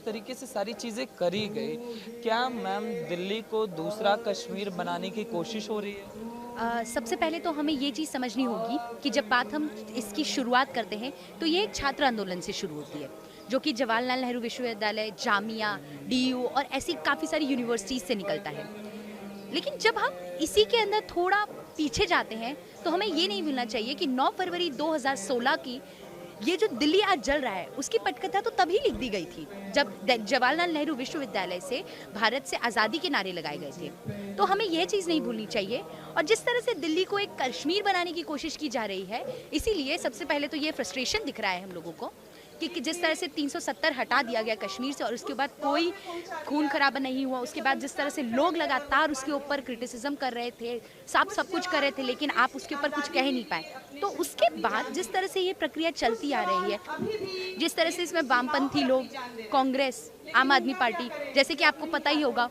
जिस तरीके से सारी चीज़ें करी गई, क्या मैम दिल्ली को दूसरा कश्मीर बनाने की कोशिश हो रही है? सबसे पहले तो हमें ये चीज़ समझनी होगी कि जब बात हम इसकी शुरुआत करते हैं तो ये एक छात्र आंदोलन से शुरू होती है, जो कि जवाहरलाल नेहरू विश्वविद्यालय, जामिया, डीयू और ऐसी काफ़ी सारी यूनिवर्सिटीज़ से निकलता है। लेकिन जब हम इसी के अंदर थोड़ा पीछे जाते हैं तो हमें ये नहीं भूलना चाहिए कि 9 फरवरी 2016 की ये जो दिल्ली आज जल रहा है उसकी पटकथा तो तभी लिख दी गई थी जब जवाहरलाल नेहरू विश्वविद्यालय से भारत से आज़ादी के नारे लगाए गए थे। तो हमें यह चीज़ नहीं भूलनी चाहिए। और जिस तरह से दिल्ली को एक कश्मीर बनाने की कोशिश की जा रही है, इसीलिए सबसे पहले तो ये फ्रस्ट्रेशन दिख रहा है हम लोगों को कि जिस तरह से 370 हटा दिया गया कश्मीर से और उसके बाद कोई खून खराबा नहीं हुआ। उसके बाद जिस तरह से लोग लगातार उसके ऊपर क्रिटिसिज्म कर रहे थे, सब कुछ कर रहे थे, लेकिन आप उसके ऊपर कुछ कह नहीं पाए। तो उसके बाद जिस तरह से ये प्रक्रिया चलती आ रही है, जिस तरह से इसमें वामपंथी लोग, कांग्रेस, आम आदमी पार्टी, जैसे कि आपको पता ही होगा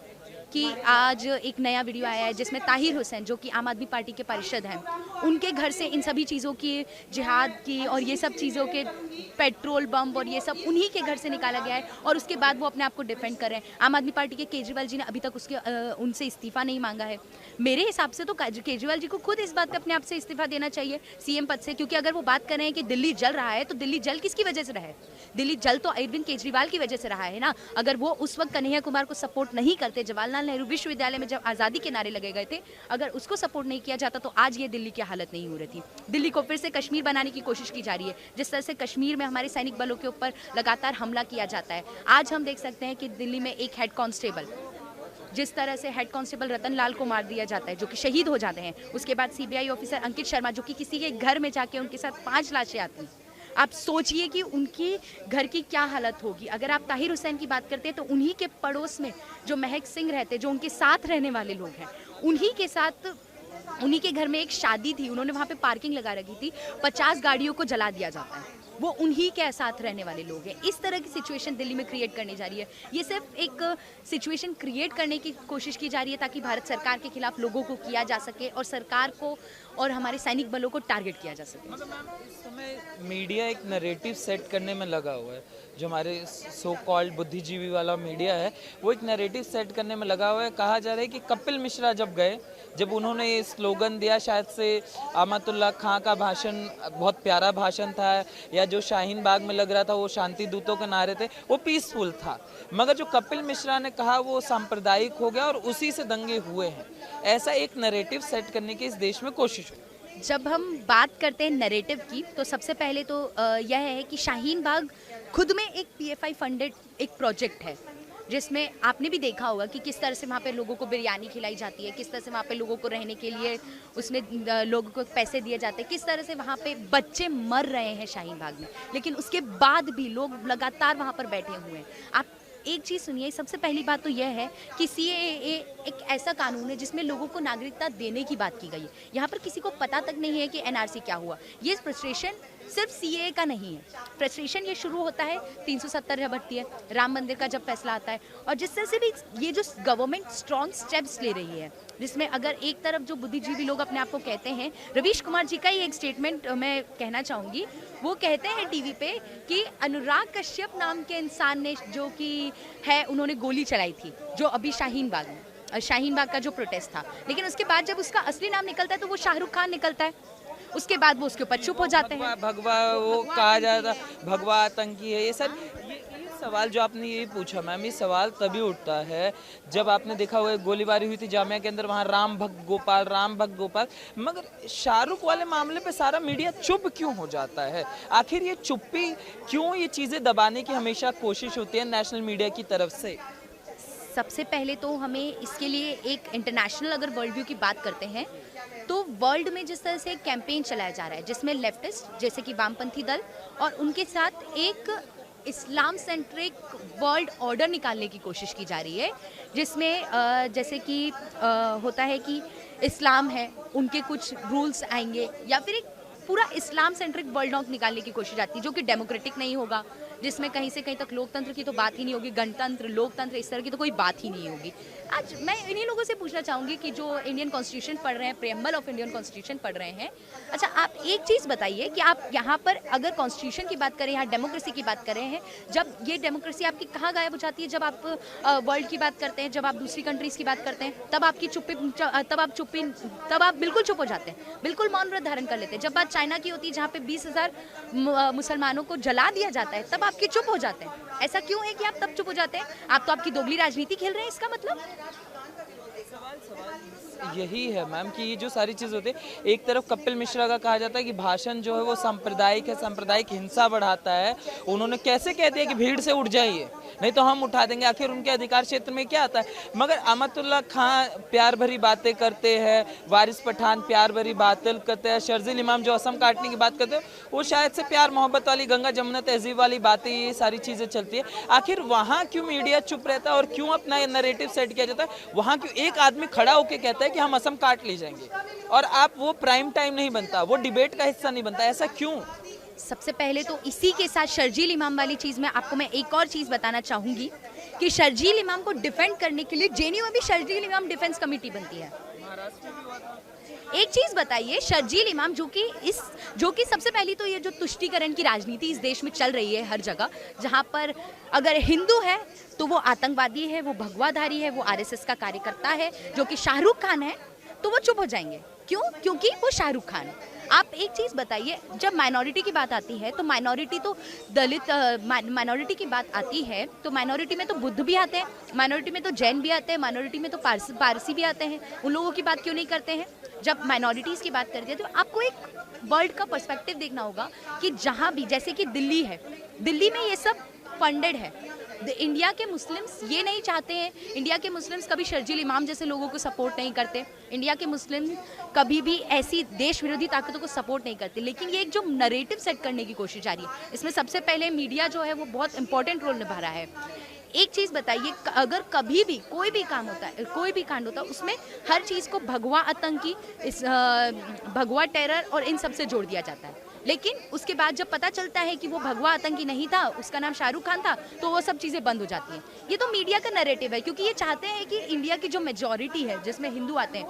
कि आज एक नया वीडियो आया है जिसमें ताहिर हुसैन, जो कि आम आदमी पार्टी के पार्षद हैं, उनके घर से इन सभी चीज़ों की, जिहाद की और ये सब चीज़ों के पेट्रोल बम और ये सब उन्हीं के घर से निकाला गया है और उसके बाद वो अपने आप को डिफेंड कर रहे हैं। आम आदमी पार्टी के केजरीवाल जी ने अभी तक उनसे इस्तीफा नहीं मांगा है। मेरे हिसाब से तो केजरीवाल जी को खुद इस बात पे अपने आप से इस्तीफा देना चाहिए सीएम पद से, क्योंकि अगर वो बात कर रहे हैं कि दिल्ली जल रहा है तो दिल्ली जल किसकी वजह से रहा है? दिल्ली जल तो अरविंद केजरीवाल की वजह से रहा है ना। अगर वो उस वक्त कन्हैया कुमार को सपोर्ट नहीं करते, जवाहरलाल नेहरू विश्वविद्यालय में जब आज़ादी के नारे लगे गए थे, अगर उसको सपोर्ट नहीं किया जाता तो आज ये दिल्ली की हालत नहीं हो रही थी। दिल्ली को फिर से कश्मीर बनाने की कोशिश की जा रही है। जिस तरह से कश्मीर में हमारे सैनिक बलों के ऊपर लगातार हमला किया जाता है, आज हम देख सकते हैं कि दिल्ली में एक हेड कांस्टेबल, जिस तरह से हेड कांस्टेबल रतन लाल को मार दिया जाता है, जो कि शहीद हो जाते हैं। उसके बाद सीबीआई ऑफिसर अंकित शर्मा, जो कि किसी के घर में जाके उनके साथ 5 लाशें आती। आप सोचिए कि उनकी घर की क्या हालत होगी। अगर आप ताहिर हुसैन की बात करते हैं तो उन्हीं के पड़ोस में जो महक सिंह रहते, जो उनके साथ रहने वाले लोग हैं, उन्हीं के साथ, उन्हीं के घर में एक शादी थी, उन्होंने वहाँ पे पार्किंग लगा रखी थी, 50 गाड़ियों को जला दिया जाता है। वो उन्हीं के साथ रहने वाले लोग हैं। इस तरह की सिचुएशन दिल्ली में क्रिएट करने जा रही है। ये सिर्फ एक सिचुएशन क्रिएट करने की कोशिश की जा रही है ताकि भारत सरकार के खिलाफ लोगों को किया जा सके और सरकार को और हमारे सैनिक बलों को टारगेट किया जा सके। मगर मैम इस समय मीडिया एक नैरेटिव सेट करने में लगा हुआ है। जो हमारे सो कॉल्ड बुद्धिजीवी वाला मीडिया है, वो एक नैरेटिव सेट करने में लगा हुआ है। कहा जा रहा है कि कपिल मिश्रा जब गए, जब उन्होंने ये स्लोगन दिया, शायद से अमातुल्लाह खां का भाषण बहुत प्यारा भाषण था, या जो शाहीन बाग में लग रहा था वो शांति दूतों के नारे थे, वो पीसफुल था। मगर जो कपिल मिश्रा ने कहा वो सांप्रदायिक हो गया और उसी से दंगे हुए हैं। ऐसा एक नैरेटिव सेट करने की इस देश में कोशिश हुई। जब हम बात करते हैं नैरेटिव की, तो सबसे पहले तो यह है कि शाहीन बाग खुद में एक पीएफआई फंडेड एक प्रोजेक्ट है, जिसमें आपने भी देखा होगा कि किस तरह से वहाँ पे लोगों को बिरयानी खिलाई जाती है, किस तरह से वहाँ पे लोगों को रहने के लिए उसमें लोगों को पैसे दिए जाते हैं, किस तरह से वहाँ पे बच्चे मर रहे हैं शाहीन बाग में, लेकिन उसके बाद भी लोग लगातार वहाँ पर बैठे हुए हैं। आप एक चीज़ सुनिए, सबसे पहली बात तो यह है कि सीएए एक ऐसा कानून है जिसमें लोगों को नागरिकता देने की बात की गई है। यहाँ पर किसी को पता तक नहीं है कि एनआरसी क्या हुआ। ये फ्रस्ट्रेशन सिर्फ सीएए का नहीं है। फ्रस्ट्रेशन ये शुरू होता है 370 जब बढ़ती है, राम मंदिर का जब फैसला आता है, और जिस तरह से भी ये जो गवर्नमेंट स्ट्रॉन्ग स्टेप्स ले रही है, जिसमें अगर एक तरफ जो बुद्धिजीवी लोग अपने आप को कहते हैं, रवीश कुमार जी का ही एक स्टेटमेंट मैं कहना चाहूँगी। वो कहते हैं टीवी पे कि अनुराग कश्यप नाम के इंसान ने, जो कि है, उन्होंने गोली चलाई थी, जो अभी शाहीन बाग में, शाहीन बाग का जो प्रोटेस्ट था। लेकिन उसके बाद जब उसका असली नाम निकलता है तो वो शाहरुख खान निकलता है। उसके बाद वो उसके ऊपर चुप हो जाते हैं। भगवा वो कहा जाता, भगवा आतंकी है, ये सब। ये सवाल जो आपने ये पूछा मैम, ये सवाल तभी उठता है जब आपने देखा हुआ गोलीबारी हुई थी जामिया के अंदर, वहाँ राम भक्त गोपाल, राम भक्त गोपाल। मगर शाहरुख वाले मामले पे सारा मीडिया चुप क्यों हो जाता है? आखिर ये चुप्पी क्यों, ये चीज़ें दबाने की हमेशा कोशिश होती है नेशनल मीडिया की तरफ से? सबसे पहले तो हमें इसके लिए एक इंटरनेशनल, अगर वर्ल्ड व्यू की बात करते हैं, तो वर्ल्ड में जिस तरह से एक कैंपेन चलाया जा रहा है जिसमें लेफ्टिस्ट जैसे कि वामपंथी दल और उनके साथ एक इस्लाम सेंट्रिक वर्ल्ड ऑर्डर निकालने की कोशिश की जा रही है, जिसमें जैसे कि होता है कि इस्लाम है, उनके कुछ रूल्स आएंगे, या फिर एक पूरा इस्लाम सेंट्रिक वर्ल्ड निकालने की कोशिश आती है जो कि डेमोक्रेटिक नहीं होगा, जिसमें कहीं से कहीं तक लोकतंत्र की तो बात ही नहीं होगी, गणतंत्र, लोकतंत्र, इस तरह की तो कोई बात ही नहीं होगी। आज मैं इन्हीं लोगों से पूछना चाहूँगी कि जो इंडियन कॉन्स्टिट्यूशन पढ़ रहे हैं, प्रेम्बल ऑफ इंडियन कॉन्स्टिट्यूशन पढ़ रहे हैं, अच्छा आप एक चीज़ बताइए कि आप यहाँ पर अगर कॉन्स्टिट्यूशन की बात करें, यहाँ डेमोक्रेसी की बात कर रहे हैं, जब ये डेमोक्रेसी आपकी कहाँ गायब हो जाती है? जब आप वर्ल्ड की बात करते हैं, जब आप दूसरी कंट्रीज़ की बात करते हैं, तब आपकी तब आप बिल्कुल चुप हो जाते हैं, बिल्कुल मौन व्रत धारण कर लेते हैं। जब बात चाइना की होती है जहाँ पे 20,000 मुसलमानों को जला दिया जाता है, तब आपके चुप हो जाते हैं। ऐसा क्यों है कि आप तब चुप हो जाते हैं? आप तो आपकी दोगली राजनीति खेल रहे हैं, इसका मतलब। यही है मैम कि ये जो सारी चीज़ होती है, एक तरफ कपिल मिश्रा का कहा जाता है कि भाषण जो है वो सांप्रदायिक है, सांप्रदायिक हिंसा बढ़ाता है। उन्होंने कैसे कह दिया कि भीड़ से उठ जाइए, नहीं तो हम उठा देंगे। आखिर उनके अधिकार क्षेत्र में क्या आता है? मगर अमतुल्ला खां प्यार भरी बातें करते हैं, वारिस पठान प्यार भरी बातें करते हैं, शर्जील इमाम जो असम काटने की बात करते हैं, वो शायद से प्यार मोहब्बत वाली, गंगा जमुना तहजीब वाली बातें, ये सारी चीज़ें चलती है। आखिर वहाँ क्यों मीडिया चुप रहता है और क्यों अपना नैरेटिव सेट किया जाता है? वहाँ क्यों एक आदमी खड़ा होकर कहता है कि हम असम काट ले जाएंगे, और आप वो प्राइम टाइम नहीं बनता, वो डिबेट का हिस्सा नहीं बनता? ऐसा क्यों? सबसे पहले तो इसी के साथ शर्जील इमाम वाली चीज़ में आपको मैं एक और चीज़ बताना चाहूँगी कि शर्जील इमाम को डिफेंड करने के लिए जेएनयू में भी शर्जील इमाम डिफेंस कमेटी बनती है। एक चीज़ बताइए, शर्जील इमाम जो कि सबसे पहली तो ये जो तुष्टीकरण की राजनीति इस देश में चल रही है हर जगह, जहाँ पर अगर हिंदू है तो वो आतंकवादी है, वो भगवाधारी है, वो आरएसएस का कार्यकर्ता है, जो कि शाहरुख खान है, तो वो चुप हो जाएंगे। क्यों? क्योंकि वो शाहरुख खान है। आप एक चीज़ बताइए, जब माइनॉरिटी की बात आती है तो माइनॉरिटी तो दलित माइनॉरिटी की बात आती है तो माइनॉरिटी में तो बुद्ध भी आते हैं, माइनॉरिटी में तो जैन भी आते हैं, माइनॉरिटी में तो पारसी भी आते हैं। उन लोगों की बात क्यों नहीं करते हैं? जब माइनॉरिटीज़ की बात करते हैं तो आपको एक वर्ल्ड का पर्सपेक्टिव देखना होगा कि जहाँ भी, जैसे कि दिल्ली है, दिल्ली में ये सब फंडेड है। इंडिया के मुस्लिम्स ये नहीं चाहते हैं, इंडिया के मुस्लिम्स कभी शर्जील इमाम जैसे लोगों को सपोर्ट नहीं करते, इंडिया के मुस्लिम कभी भी ऐसी देश विरोधी ताकतों को सपोर्ट नहीं करते। लेकिन ये एक जो नरेटिव सेट करने की कोशिश जा रही है, इसमें सबसे पहले मीडिया जो है वो बहुत इंपॉर्टेंट रोल निभा रहा है। एक चीज़ बताइए, अगर कभी भी कोई भी काम होता है, कोई भी कांड होता है, उसमें हर चीज़ को भगवा आतंकी, भगवा टेरर और इन सब से जोड़ दिया जाता है। लेकिन उसके बाद जब पता चलता है कि वो भगवा आतंकी नहीं था, उसका नाम शाहरुख खान था, तो वो सब चीज़ें बंद हो जाती हैं। ये तो मीडिया का नैरेटिव है, क्योंकि ये चाहते हैं कि इंडिया की जो मेजॉरिटी है जिसमें हिंदू आते हैं,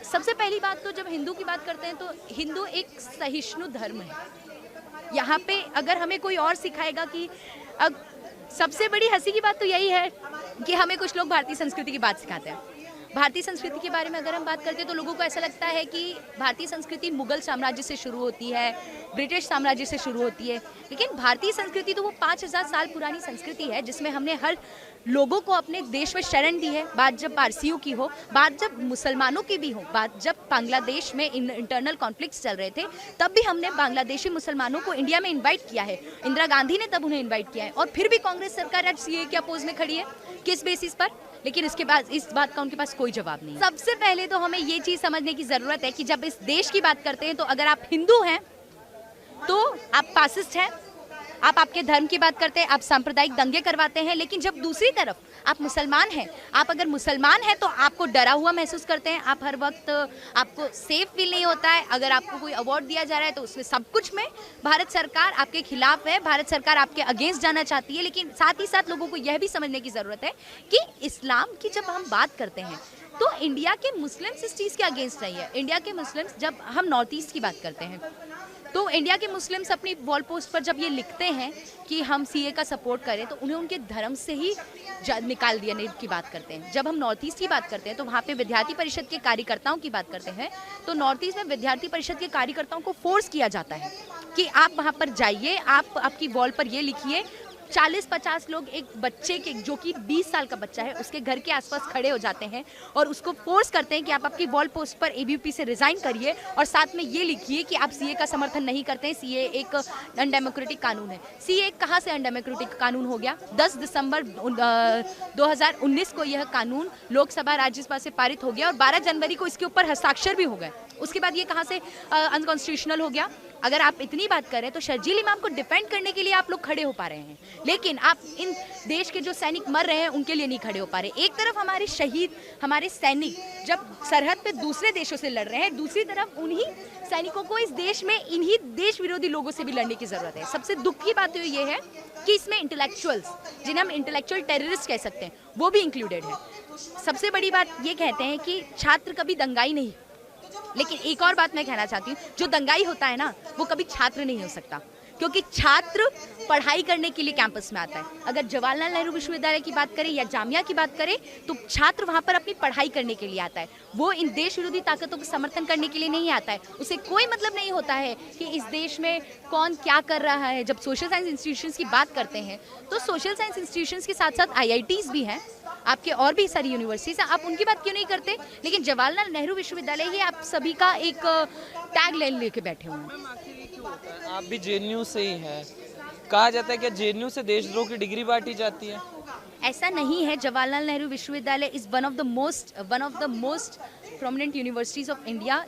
सबसे पहली बात तो जब हिंदू की बात करते हैं तो हिंदू एक सहिष्णु धर्म है। यहाँ पे अगर हमें कोई और सिखाएगा कि अब सबसे बड़ी हंसी की बात तो यही है कि हमें कुछ लोग भारतीय संस्कृति की बात सिखाते हैं। भारतीय संस्कृति के बारे में अगर हम बात करते हैं तो लोगों को ऐसा लगता है कि भारतीय संस्कृति मुगल साम्राज्य से शुरू होती है, ब्रिटिश साम्राज्य से शुरू होती है। लेकिन भारतीय संस्कृति तो वो 5000 साल पुरानी संस्कृति है, जिसमें हमने हर लोगों को अपने देश में शरण दी है। बात जब पारसियों की हो, बात जब मुसलमानों की भी हो, बात जब बांग्लादेश में इंटरनल कॉन्फ्लिक्ट्स चल रहे थे, तब भी हमने बांग्लादेशी मुसलमानों को इंडिया में इन्वाइट किया है। इंदिरा गांधी ने तब उन्हें इन्वाइट किया है, और फिर भी कांग्रेस सरकार आज सीए के अपोज में खड़ी है। किस बेसिस पर? लेकिन इसके बाद इस बात का उनके पास कोई जवाब नहीं। सबसे पहले तो हमें ये चीज़ समझने की ज़रूरत है कि जब इस देश की बात करते हैं तो अगर आप हिंदू हैं तो आप फासिस्ट हैं, आप आपके धर्म की बात करते हैं, आप सांप्रदायिक दंगे करवाते हैं। लेकिन जब दूसरी तरफ आप मुसलमान हैं, आप अगर मुसलमान हैं तो आपको डरा हुआ महसूस करते हैं, आप हर वक्त आपको सेफ फील नहीं होता है। अगर आपको कोई अवार्ड दिया जा रहा है तो उसमें सब कुछ में भारत सरकार आपके खिलाफ है, भारत सरकार आपके अगेंस्ट जाना चाहती है। लेकिन साथ ही साथ लोगों को यह भी समझने की ज़रूरत है कि इस्लाम की जब हम बात करते हैं तो इंडिया के मुस्लिम्स इस चीज़ के अगेंस्ट नहीं है। इंडिया के मुस्लिम्स, जब हम नॉर्थ ईस्ट की बात करते हैं तो इंडिया के मुस्लिम्स अपनी वॉल पोस्ट पर जब ये लिखते हैं कि हम सीए का सपोर्ट करें, तो उन्हें उनके धर्म से ही निकाल देने की बात करते हैं। जब हम नॉर्थ ईस्ट की बात करते हैं तो वहाँ पे विद्यार्थी परिषद के कार्यकर्ताओं की बात करते हैं, तो नॉर्थ ईस्ट में विद्यार्थी परिषद के कार्यकर्ताओं को फोर्स किया जाता है कि आप वहाँ पर जाइए, आप आपकी वॉल पर ये लिखिए। 40-50 लोग एक बच्चे के, जो कि 20 साल का बच्चा है, उसके घर के आसपास खड़े हो जाते हैं और उसको फोर्स करते हैं कि आप आपकी वॉल पोस्ट पर एबीवीपी से रिजाइन करिए और साथ में ये लिखिए कि आप सीए का समर्थन नहीं करते हैं, सीए एक अनडेमोक्रेटिक कानून है। सीए कहाँ से अनडेमोक्रेटिक कानून हो गया? 10 दिसंबर 2019 को यह कानून लोकसभा राज्यसभा से पारित हो गया और 12 जनवरी को इसके ऊपर हस्ताक्षर भी हो गए। उसके बाद ये कहाँ से अनकॉन्स्टिट्यूशनल हो गया? अगर आप इतनी बात कर रहे हैं तो शर्जील इमाम को डिफेंड करने के लिए आप लोग खड़े हो पा रहे हैं, लेकिन आप इन देश के जो सैनिक मर रहे हैं उनके लिए नहीं खड़े हो पा रहे। एक तरफ हमारे शहीद, हमारे सैनिक जब सरहद पे दूसरे देशों से लड़ रहे हैं, दूसरी तरफ उन्हीं सैनिकों को इस देश में इन्हीं देश विरोधी लोगों से भी लड़ने की जरूरत है। सबसे दुख की बात तो ये है कि इसमें इंटेलेक्चुअल्स, जिन्हें हम इंटेलेक्चुअल टेररिस्ट कह सकते हैं, वो भी इंक्लूडेड है। सबसे बड़ी बात ये कहते हैं कि छात्र कभी दंगाई नहीं, लेकिन एक और बात मैं कहना चाहती हूँ, जो दंगाई होता है ना वो कभी छात्र नहीं हो सकता, क्योंकि छात्र पढ़ाई करने के लिए कैंपस में आता है। अगर जवाहरलाल नेहरू विश्वविद्यालय की बात करें या जामिया की बात करें तो छात्र वहाँ पर अपनी पढ़ाई करने के लिए आता है, वो इन देश विरोधी ताकतों का समर्थन करने के लिए नहीं आता है। उसे कोई मतलब नहीं होता है कि इस देश में कौन क्या कर रहा है। जब सोशल साइंस इंस्टीट्यूशंस की बात करते हैं तो सोशल साइंस इंस्टीट्यूशंस के साथ साथ IITs भी हैं, आपके और भी सारी यूनिवर्सिटीज हैं, आप उनकी बात क्यों नहीं करते? लेकिन जवाहरलाल नेहरू विश्वविद्यालय ही आप सभी का एक टैग लाइन लेके बैठे हुए हैं। आप भी JNU से ही हैं, कहा जाता है कि JNU से देशद्रोह की डिग्री बांटी जाती है। ऐसा नहीं है। जवाहरलाल नेहरू विश्वविद्यालय is one of the most prominent universities of India.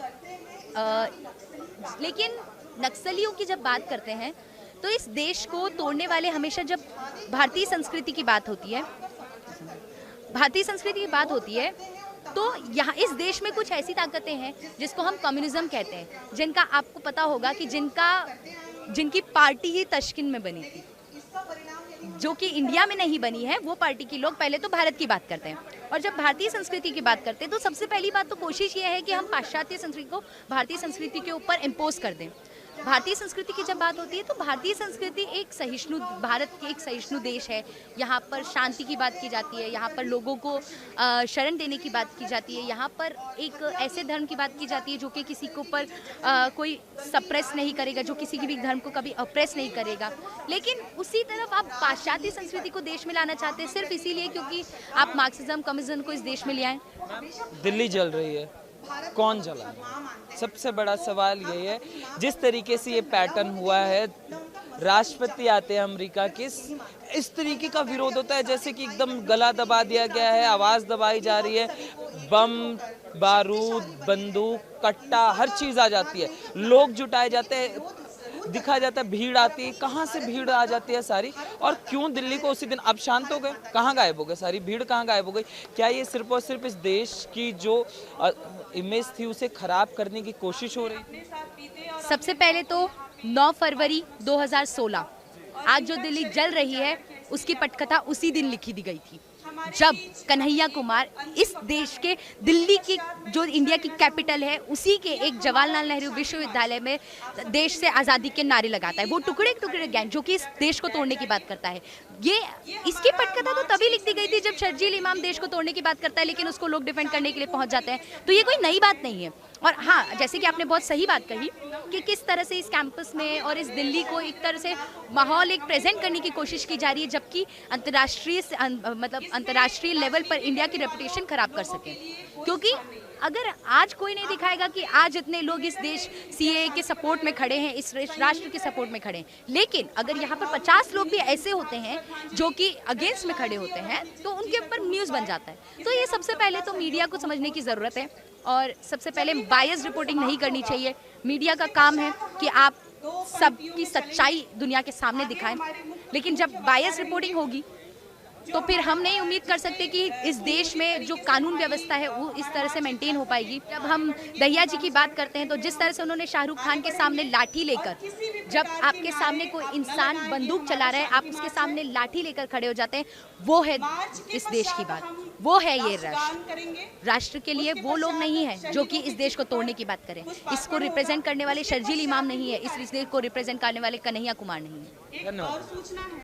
लेकिन नक्सलियों की जब बात करते हैं तो इस देश को तोड़ने वाले हमेशा, जब भारतीय संस्कृति की बात होती है तो यहाँ इस देश में कुछ ऐसी ताकतें हैं जिसको हम कम्युनिज्म कहते हैं, जिनका आपको पता होगा कि जिनकी पार्टी ही तश्किन में बनी थी, जो कि इंडिया में नहीं बनी है। वो पार्टी के लोग पहले तो भारत की बात करते हैं, और जब भारतीय संस्कृति की बात करते हैं तो सबसे पहली बात तो कोशिश ये है कि हम पाश्चात्य संस्कृति को भारतीय संस्कृति के ऊपर इम्पोज कर दें। भारतीय संस्कृति की जब बात होती है तो भारतीय संस्कृति भारत के एक सहिष्णु देश है। यहाँ पर शांति की बात की जाती है, यहाँ पर लोगों को शरण देने की बात की जाती है, यहाँ पर एक ऐसे धर्म की बात की जाती है जो कि किसी के ऊपर कोई सप्रेस नहीं करेगा, जो किसी की भी धर्म को कभी अप्रेस नहीं करेगा। लेकिन उसी तरफ आप पाश्चात्य संस्कृति को देश में लाना चाहते हैं सिर्फ इसीलिए क्योंकि आप मार्क्सिज्म कम्युनिज्म को इस देश में ले आए। दिल्ली जल रही है, कौन जला? सबसे बड़ा सवाल यही है। जिस तरीके से ये पैटर्न हुआ है, राष्ट्रपति आते हैं अमेरिका के, इस तरीके का विरोध होता है जैसे कि एकदम गला दबा दिया गया है, आवाज़ दबाई जा रही है, बम बारूद बंदूक कट्टा हर चीज़ आ जाती है, लोग जुटाए जाते हैं, दिखा जाता है, भीड़ आती है। कहाँ से भीड़ आ जाती है सारी, और क्यों दिल्ली को उसी दिन अब शांत हो गए? कहाँ गायब हो गए? सारी भीड़ कहाँ गायब हो गई? क्या ये सिर्फ और सिर्फ इस देश की जो इमेज थी उसे खराब करने की कोशिश हो रही थी? सबसे पहले तो 9 फरवरी 2016 आज जो दिल्ली जल रही है उसकी पटकथा उसी दिन लिखी दी गई थी, जब कन्हैया कुमार इस देश के दिल्ली की जो इंडिया की कैपिटल है उसी के एक जवाहरलाल नेहरू विश्वविद्यालय में देश से आज़ादी के नारे लगाता है। वो टुकड़े टुकड़े गैंग जो कि इस देश को तोड़ने की बात करता है, ये इसकी पटकथा तो तभी लिख दी गई थी जब शर्जील इमाम देश को तोड़ने की बात करता है, लेकिन उसको लोग डिफेंड करने के लिए पहुंच जाते हैं। तो ये कोई नई बात नहीं है। और हाँ, जैसे कि आपने बहुत सही बात कही कि किस तरह से इस कैंपस में और इस दिल्ली को एक तरह से माहौल एक प्रेजेंट करने की कोशिश की जा रही है, जबकि अंतर्राष्ट्रीय लेवल पर इंडिया की रेपुटेशन खराब कर सके। क्योंकि अगर आज कोई नहीं दिखाएगा कि आज इतने लोग इस देश CAA के सपोर्ट में खड़े हैं, इस राष्ट्र के सपोर्ट में खड़े हैं, लेकिन अगर यहाँ पर 50 लोग भी ऐसे होते हैं जो कि अगेंस्ट में खड़े होते हैं तो उनके ऊपर न्यूज़ बन जाता है। तो ये सबसे पहले तो मीडिया को समझने की ज़रूरत है, और सबसे पहले बायस रिपोर्टिंग नहीं करनी चाहिए। मीडिया का काम है कि आप सबकी सच्चाई दुनिया के सामने दिखाएं, लेकिन जब बायस रिपोर्टिंग होगी तो फिर हम नहीं उम्मीद कर सकते कि इस देश में जो कानून व्यवस्था है वो इस तरह से मेंटेन हो पाएगी। जब हम दहिया जी की बात करते हैं तो जिस तरह से उन्होंने शाहरुख खान के सामने लाठी लेकर, जब आपके सामने कोई इंसान बंदूक चला रहा है आप उसके सामने लाठी लेकर खड़े हो जाते हैं, वो है इस देश की बात, वो है ये राष्ट्र के लिए वो लोग नहीं है जो कि इस देश को तोड़ने की बात करें। इसको रिप्रेजेंट करने वाले शर्जील इमाम नहीं है, इस देश को रिप्रेजेंट करने वाले कन्हैया कुमार नहीं है। धन्यवाद।